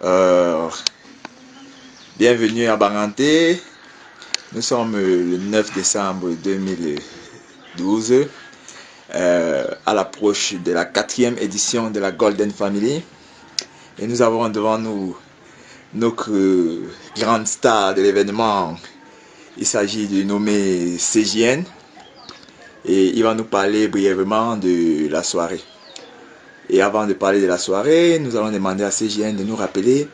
Euh, Bienvenue à Banganté. Nous sommes le 9 décembre 2012, à l'approche de la 4e édition de la Golden Family. Et nous avons devant nous notre grande star de l'événement. Il s'agit de nommer CJN et il va nous parler brièvement de la soirée. Et avant de parler de la soirée, nous allons demander à CJN de nous rappeler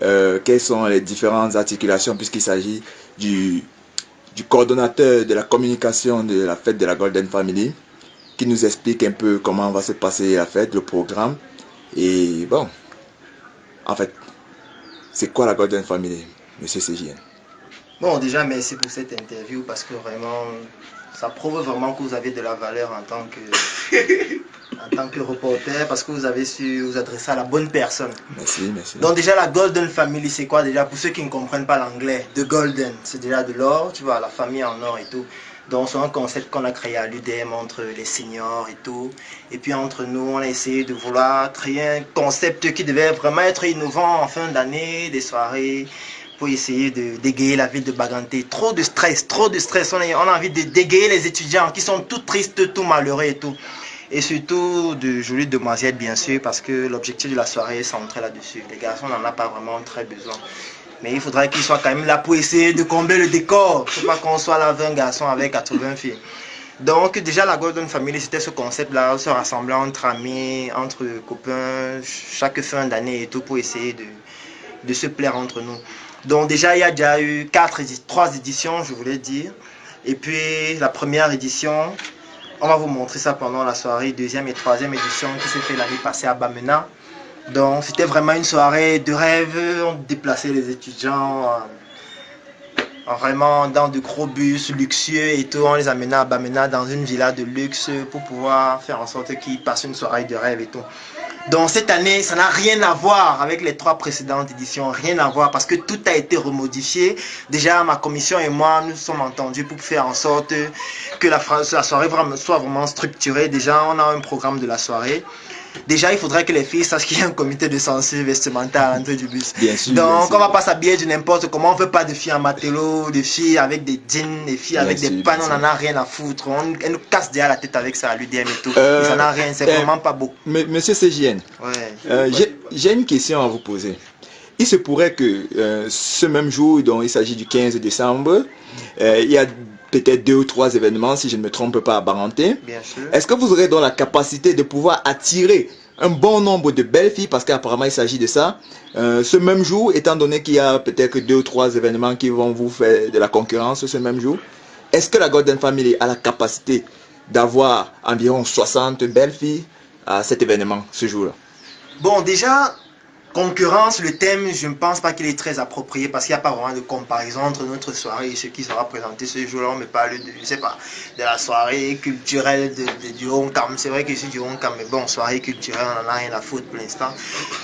quelles sont les différentes articulations, puisqu'il s'agit du coordonnateur de la communication de la fête de la Golden Family, qui nous explique un peu comment va se passer la fête, le programme. Et bon, en fait, c'est quoi la Golden Family, monsieur CJN? Bon, déjà, merci pour cette interview parce que vraiment, ça prouve vraiment que vous avez de la valeur en tant que reporter parce que vous avez su vous adresser à la bonne personne. Merci, merci. Donc déjà, la Golden Family, c'est quoi déjà? Pour ceux qui ne comprennent pas l'anglais, The Golden, c'est déjà de l'or, tu vois, la famille en or et tout. Donc c'est un concept qu'on a créé à l'UDM entre les seniors et tout. Et puis entre nous, on a essayé de vouloir créer un concept qui devait vraiment être innovant en fin d'année, des soirées, pour essayer de dégayer la ville de Banganté. Trop de stress. On a envie de dégayer les étudiants qui sont tout tristes, tout malheureux et tout. Et surtout de jolies demoiselles, bien sûr, parce que l'objectif de la soirée est centré là-dessus. Les garçons n'en ont pas vraiment très besoin. Mais il faudrait qu'ils soient quand même là pour essayer de combler le décor. Il ne faut pas qu'on soit là 20 garçons avec 80 filles. Donc déjà la Golden Family, c'était ce concept-là, se rassembler entre amis, entre copains, chaque fin d'année et tout, pour essayer de se plaire entre nous. Donc déjà, il y a déjà eu 3 éditions, je voulais dire. Et puis la première édition, on va vous montrer ça pendant la soirée, deuxième et troisième édition qui s'est fait l'année passée à Bamena. Donc c'était vraiment une soirée de rêve, on déplaçait les étudiants vraiment dans de gros bus luxueux et tout, on les amenait à Bamena dans une villa de luxe pour pouvoir faire en sorte qu'ils passent une soirée de rêve et tout. Donc cette année, ça n'a rien à voir avec les 3 précédentes éditions, rien à voir parce que tout a été remodifié. Déjà, ma commission et moi, nous sommes entendus pour faire en sorte que la soirée soit vraiment structurée. Déjà, on a un programme de la soirée. Déjà, il faudrait que les filles sachent qu'il y a un comité de censure vestimentaire à l'entrée du bus. Bien sûr, Donc, bien sûr. on ne va pas s'habiller de n'importe comment. On ne veut pas de filles en matelot, de filles avec des jeans, des filles avec des pannes. On n'en a rien à foutre. Elle nous casse déjà la tête avec ça à l'UDM et tout. Ça n'a rien, c'est vraiment pas beau. Monsieur CJN, Ouais. j'ai une question à vous poser. Il se pourrait que ce même jour, dont il s'agit du 15 décembre, il y a peut-être 2 ou 3 événements, si je ne me trompe pas, à Banganté. Bien sûr. Est-ce que vous aurez donc la capacité de pouvoir attirer un bon nombre de belles filles, parce qu'apparemment il s'agit de ça, ce même jour, étant donné qu'il y a peut-être 2 ou 3 événements qui vont vous faire de la concurrence ce même jour? Est-ce que la Golden Family a la capacité d'avoir environ 60 belles filles à cet événement, ce jour-là? Bon, déjà, concurrence, le thème, je ne pense pas qu'il est très approprié parce qu'il n'y a pas vraiment de comparaison entre notre soirée et ce qui sera présenté ce jour-là. On me parle de, je sais pas, de la soirée culturelle du Honkam. C'est vrai que c'est du Honkam, mais bon, soirée culturelle, on n'en a rien à foutre pour l'instant.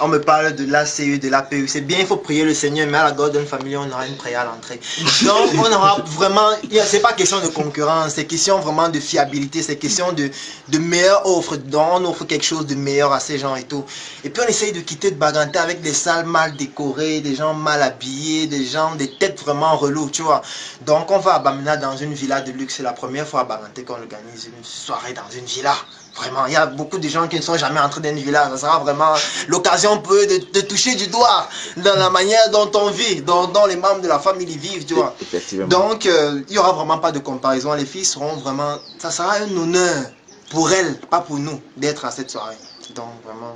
On me parle de l'ACE, de l'APU. C'est bien, il faut prier le Seigneur, mais à la Golden Family, on aura une prière à l'entrée. Donc, on aura vraiment, c'est pas question de concurrence, c'est question vraiment de fiabilité, c'est question de meilleure offre. Donc, on offre quelque chose de meilleur à ces gens et tout. Et puis, on essaye de quitter de Banganté avec des salles mal décorées, des gens mal habillés, des têtes vraiment relous, tu vois. Donc on va à Bamena dans une villa de luxe. C'est la première fois à Banganté qu'on organise une soirée dans une villa. Vraiment, il y a beaucoup de gens qui ne sont jamais entrés dans une villa. Ça sera vraiment l'occasion pour eux de toucher du doigt dans la manière dont on vit, dont les membres de la famille vivent, tu vois. Effectivement. Donc il n'y aura vraiment pas de comparaison. Les filles seront vraiment... Ça sera un honneur pour elles, pas pour nous, d'être à cette soirée. Donc vraiment,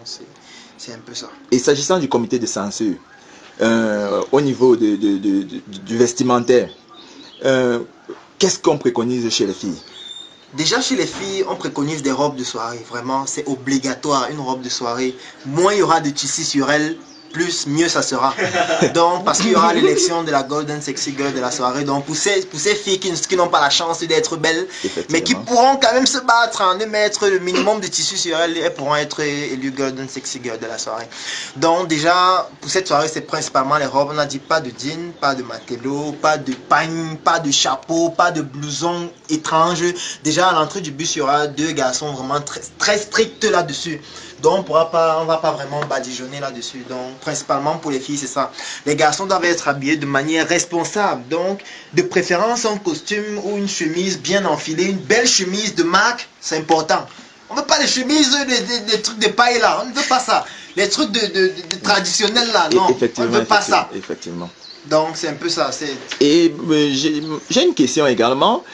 c'est un peu ça. Et s'agissant du comité de censure, au niveau du vestimentaire, qu'est-ce qu'on préconise chez les filles? Déjà chez les filles, on préconise des robes de soirée. Vraiment, c'est obligatoire, une robe de soirée. Moins il y aura de tissus sur elle, plus mieux ça sera. Donc, parce qu'il y aura l'élection de la Golden Sexy Girl de la soirée. Donc, pour ces filles qui n'ont pas la chance d'être belles, mais qui pourront quand même se battre, de mettre le minimum de tissu sur elles, elles pourront être élues Golden Sexy Girl de la soirée. Donc, déjà, pour cette soirée, c'est principalement les robes. On a dit pas de jean, pas de matelot, pas de pagne, pas de chapeau, pas de blouson étrange. Déjà, à l'entrée du bus, il y aura 2 garçons vraiment très, très stricts là-dessus. Donc, on va pas vraiment badigeonner là-dessus. Donc, principalement pour les filles, c'est ça. Les garçons doivent être habillés de manière responsable. Donc, de préférence, un costume ou une chemise bien enfilée, une belle chemise de marque, c'est important. On ne veut pas les chemises, des trucs de paille là, on ne veut pas ça. Les trucs de traditionnels là, non, on ne veut pas ça. Effectivement. Donc, c'est un peu ça. Et j'ai une question également,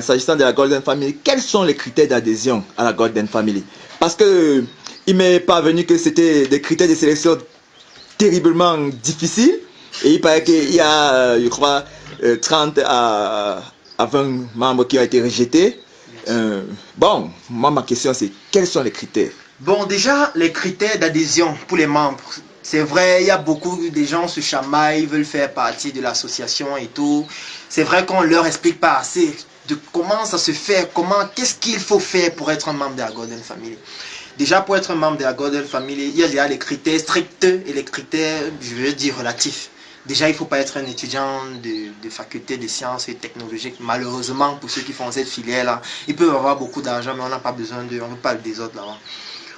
s'agissant de la Golden Family. Quels sont les critères d'adhésion à la Golden Family? Parce que il m'est parvenu que c'était des critères de sélection terriblement difficiles. Et il paraît qu'il y a, je crois, 30 à 20 membres qui ont été rejetés. Bon, moi, ma question, c'est quels sont les critères? Bon, déjà, les critères d'adhésion pour les membres. C'est vrai, il y a beaucoup de gens se chamaillent, veulent faire partie de l'association et tout. C'est vrai qu'on ne leur explique pas assez de comment ça se fait, qu'est-ce qu'il faut faire pour être un membre de la Golden Family. Déjà, pour être un membre de la Golden Family, il y a déjà les critères stricts et les critères, je veux dire, relatifs. Déjà, il ne faut pas être un étudiant de faculté de sciences et technologiques. Malheureusement, pour ceux qui font cette filière-là, ils peuvent avoir beaucoup d'argent, mais on n'a pas besoin d'eux, on ne veut pas des autres là-bas.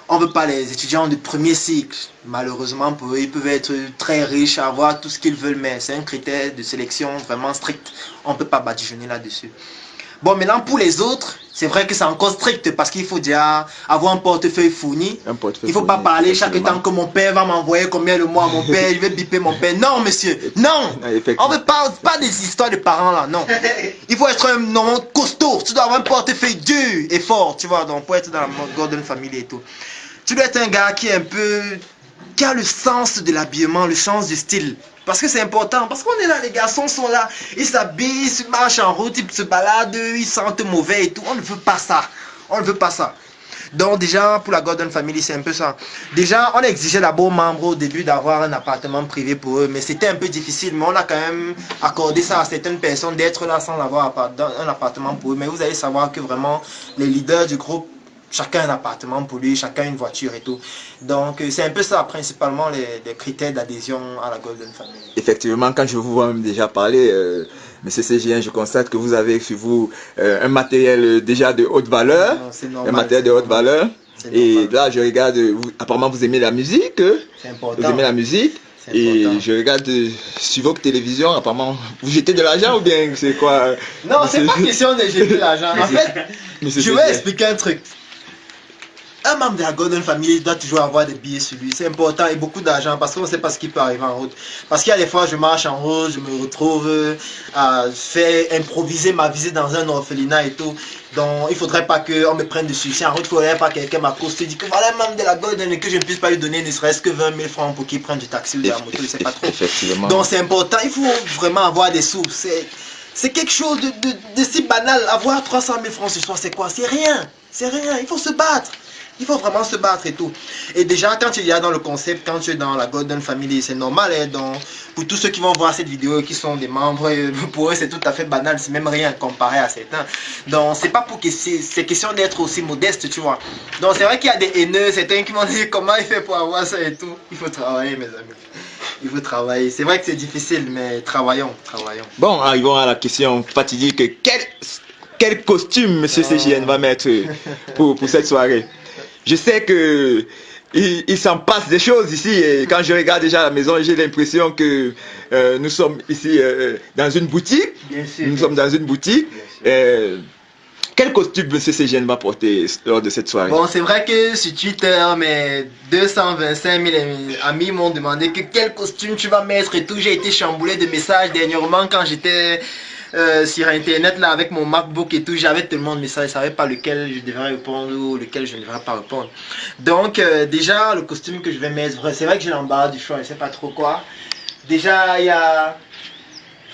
On ne veut pas les étudiants de premier cycle. Malheureusement, pour eux, ils peuvent être très riches, avoir tout ce qu'ils veulent, mais c'est un critère de sélection vraiment strict. On ne peut pas badigeonner là-dessus. Bon, maintenant, pour les autres, c'est vrai que c'est encore strict parce qu'il faut déjà avoir un portefeuille fourni. Il ne faut pas parler chaque temps que mon père va m'envoyer combien le mois à mon père, je vais biper mon père. Non, monsieur, non. On ne veut pas des histoires de parents là, non. Il faut être un homme costaud. Tu dois avoir un portefeuille dur et fort, tu vois, donc pour être dans la Golden Family et tout. Tu dois être un gars qui est un peu, qui a le sens de l'habillement, le sens du style. Parce que c'est important, parce qu'on est là, les garçons sont là, ils s'habillent, ils se marchent en route, ils se baladent, ils sentent mauvais et tout. On ne veut pas ça. On ne veut pas ça. Donc déjà, pour la Golden Family, c'est un peu ça. Déjà, on exigeait d'abord aux membres au début d'avoir un appartement privé pour eux, mais c'était un peu difficile. Mais on a quand même accordé ça à certaines personnes d'être là sans avoir un appartement pour eux. Mais vous allez savoir que vraiment, les leaders du groupe, chacun un appartement pour lui, chacun une voiture et tout. Donc, c'est un peu ça, principalement, les critères d'adhésion à la Golden Family. Effectivement, quand je vous vois même déjà parler, Monsieur CGN, je constate que vous avez sur vous un matériel déjà de haute valeur. C'est normal. Un matériel de haute valeur. Et là, je regarde, apparemment, vous aimez la musique. C'est important. Vous aimez la musique. Et je regarde sur votre télévision, apparemment, vous jetez de l'argent ou bien c'est quoi? Non, c'est pas question de jeter de l'argent. En fait, je vais expliquer un truc. Un membre de la Golden Family doit toujours avoir des billets sur lui. C'est important et beaucoup d'argent parce qu'on ne sait pas ce qui peut arriver en route. Parce qu'il y a des fois, je marche en route, je me retrouve à faire improviser ma visite dans un orphelinat et tout. Donc, il ne faudrait pas qu'on me prenne dessus. Si en route, il ne faudrait pas que quelqu'un m'accoste et dit que voilà un membre de la Golden et que je ne puisse pas lui donner ne serait-ce que 20 000 francs pour qu'il prenne du taxi ou de la moto. Je ne sais pas trop. Effectivement. Donc, c'est important. Il faut vraiment avoir des sous. C'est quelque chose de si banal. Avoir 300 000 francs ce soir, c'est quoi? C'est rien. C'est rien. Il faut se battre. Il faut vraiment se battre et tout. Et déjà, quand tu es dans le concept, quand tu es dans la Golden Family, c'est normal. Hein, donc, pour tous ceux qui vont voir cette vidéo et qui sont des membres, pour eux, c'est tout à fait banal. C'est même rien comparé à certains. Donc, c'est pas pour que c'est question d'être aussi modeste, tu vois. Donc, c'est vrai qu'il y a des haineux, certains qui m'ont dit comment il fait pour avoir ça et tout. Il faut travailler, mes amis. Il faut travailler. C'est vrai que c'est difficile, mais travaillons. Bon, arrivons à la question fatidique. Quel costume Monsieur CGN va mettre pour cette soirée? Je sais que il s'en passe des choses ici et quand je regarde déjà la maison, j'ai l'impression que nous sommes ici dans une boutique. Bien sûr, nous sommes dans une boutique. Quel costume M. CGN va porter lors de cette soirée? Bon, c'est vrai que sur Twitter, mes 225 000 amis m'ont demandé que quel costume tu vas mettre et tout. J'ai été chamboulé de messages dernièrement quand j'étais sur internet là avec mon MacBook et tout. J'avais tellement de messages, je ne savais pas lequel je devrais répondre ou lequel je ne devrais pas répondre. Donc déjà, le costume que je vais mettre, c'est vrai que j'ai l'embarras du choix, je ne sais pas trop quoi. Déjà, il y a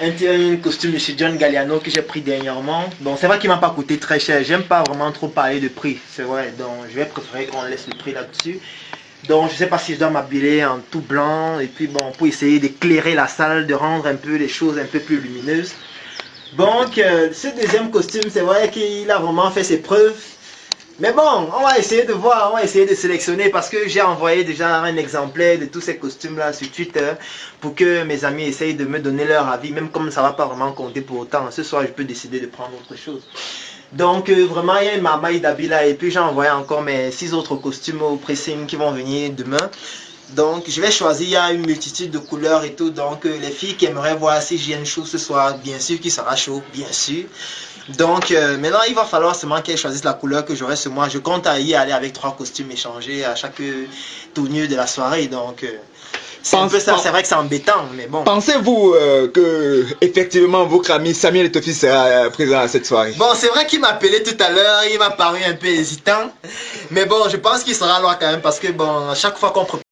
un costume de chez John Galliano que j'ai pris dernièrement. Bon, c'est vrai qu'il ne m'a pas coûté très cher. J'aime pas vraiment trop parler de prix, c'est vrai. Donc, je vais préférer qu'on laisse le prix là-dessus. Donc, je ne sais pas si je dois m'habiller en tout blanc. Et puis, bon, pour essayer d'éclairer la salle, de rendre un peu les choses un peu plus lumineuses. Donc, ce deuxième costume, c'est vrai qu'il a vraiment fait ses preuves. Mais bon, on va essayer de voir, on va essayer de sélectionner parce que j'ai envoyé déjà un exemplaire de tous ces costumes-là sur Twitter pour que mes amis essayent de me donner leur avis, même comme ça ne va pas vraiment compter pour autant. Ce soir, je peux décider de prendre autre chose. Donc, vraiment, il y a une marmaille d'habits là et puis j'ai envoyé encore mes 6 autres costumes au pressing qui vont venir demain. Donc, je vais choisir, il y a une multitude de couleurs et tout. Donc, les filles qui aimeraient voir si j'ai une chaud ce soir, bien sûr qu'il sera chaud, bien sûr. Donc, maintenant, il va falloir seulement qu'elles choisissent la couleur que j'aurai ce mois. Je compte à y aller avec 3 costumes échangés à chaque tournure de la soirée. Donc, c'est un peu ça. C'est vrai que c'est embêtant, mais bon. Pensez-vous que, effectivement, votre ami Samuel Etofi sera présent à cette soirée? Bon, c'est vrai qu'il m'a appelé tout à l'heure. Il m'a paru un peu hésitant. Mais bon, je pense qu'il sera là quand même parce que, bon, à chaque fois qu'on